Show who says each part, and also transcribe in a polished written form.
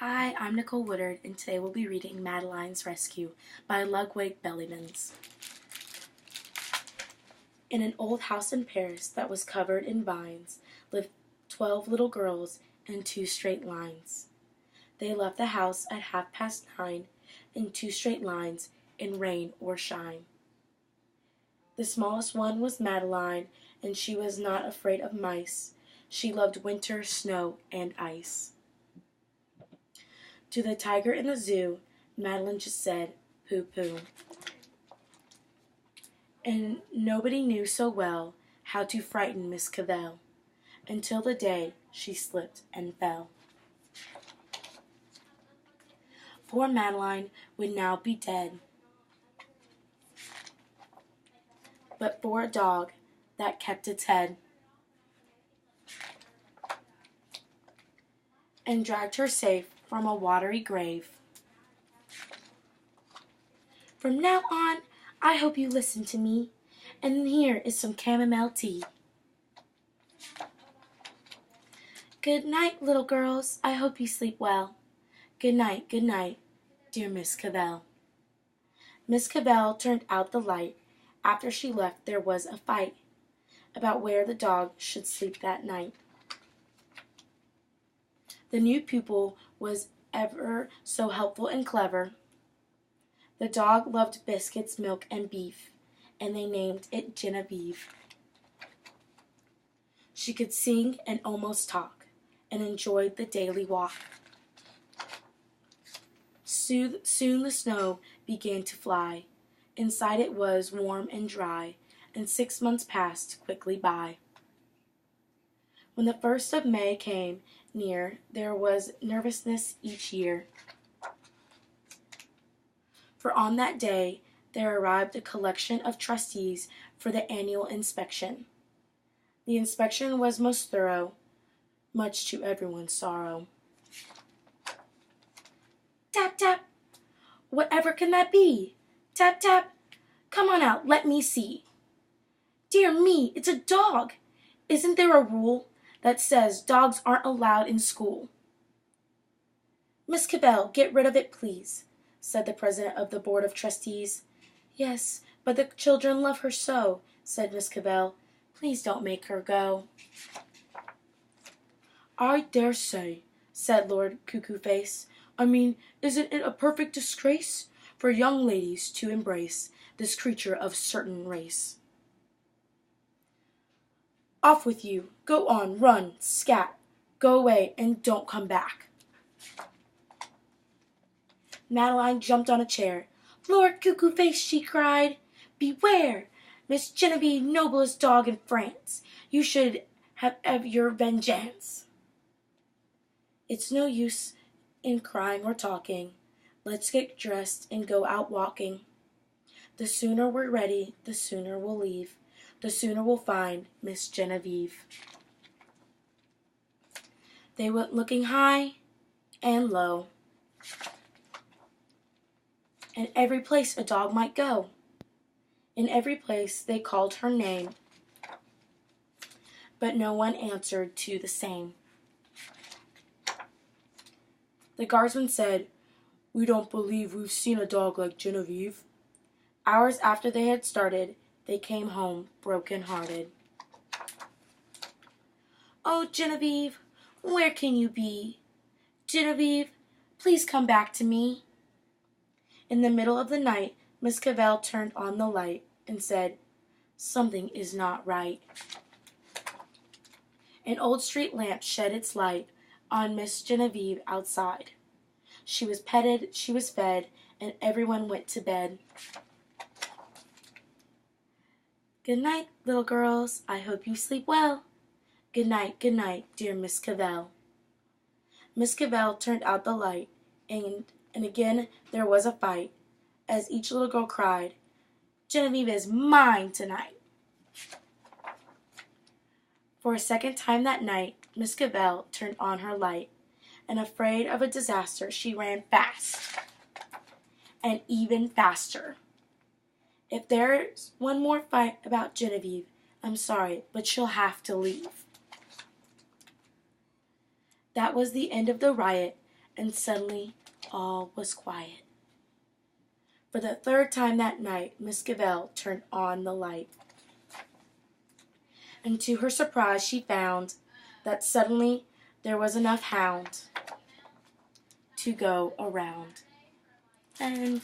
Speaker 1: Hi, I'm Nicole Woodard, and today we'll be reading Madeline's Rescue by Ludwig Bellmans. In an old house in Paris that was covered in vines lived 12 little girls in 2 straight lines. They left the house at 9:30 in 2 straight lines in rain or shine. The smallest one was Madeline, and she was not afraid of mice. She loved winter, snow, and ice. To the tiger in the zoo, Madeline just said, "Pooh, pooh." And nobody knew so well how to frighten Miss Cavell, until the day she slipped and fell. Poor Madeline would now be dead, but for a dog that kept its head, and dragged her safe from a watery grave. From now on, I hope you listen to me, and here is some chamomile tea. Good night, little girls. I hope you sleep well. Good night, dear Miss Cavell. Miss Cavell turned out the light. After she left, there was a fight about where the dog should sleep that night. The new pupil was ever so helpful and clever. The dog loved biscuits, milk, and beef, and they named it Genevieve. She could sing and almost talk, and enjoyed the daily walk. Soon the snow began to fly. Inside it was warm and dry, and 6 months passed quickly by. When the 1st of May came near, there was nervousness each year. For on that day there arrived a collection of trustees for the annual inspection. The inspection was most thorough, much to everyone's sorrow. Tap, tap! Whatever can that be? Tap, tap! Come on out, let me see. Dear me, it's a dog! Isn't there a rule that says dogs aren't allowed in school? Miss Cavell, get rid of it, please, said the president of the board of trustees. Yes, but the children love her so, said Miss Cavell. Please don't make her go. I dare say, said Lord Cuckoo-Face. I mean, isn't it a perfect disgrace for young ladies to embrace this creature of certain race? Off with you, go on, run, scat, go away, and don't come back. Madeline jumped on a chair. Lord Cuckoo-Face, she cried, beware! Miss Genevieve, noblest dog in France, you should have your vengeance. It's no use in crying or talking. Let's get dressed and go out walking. The sooner we're ready, the sooner we'll leave. The sooner we'll find Miss Genevieve. They went looking high and low, and every place a dog might go. In every place they called her name, but no one answered to the same. The guardsman said, "We don't believe we've seen a dog like Genevieve." Hours after they had started, they came home broken-hearted. Oh, Genevieve, where can you be? Genevieve, please come back to me. In the middle of the night, Miss Cavell turned on the light and said, something is not right. An old street lamp shed its light on Miss Genevieve outside. She was petted, she was fed, and everyone went to bed. Good night, little girls. I hope you sleep well. Good night, dear Miss Cavell. Miss Cavell turned out the light, and again there was a fight, as each little girl cried, Genevieve is mine tonight. For a second time that night, Miss Cavell turned on her light, and afraid of a disaster, she ran fast, and even faster. If there's one more fight about Genevieve, I'm sorry, but she'll have to leave. That was the end of the riot, and suddenly all was quiet. For the third time that night, Miss Cavell turned on the light. And to her surprise, she found that suddenly there was enough hound to go around. And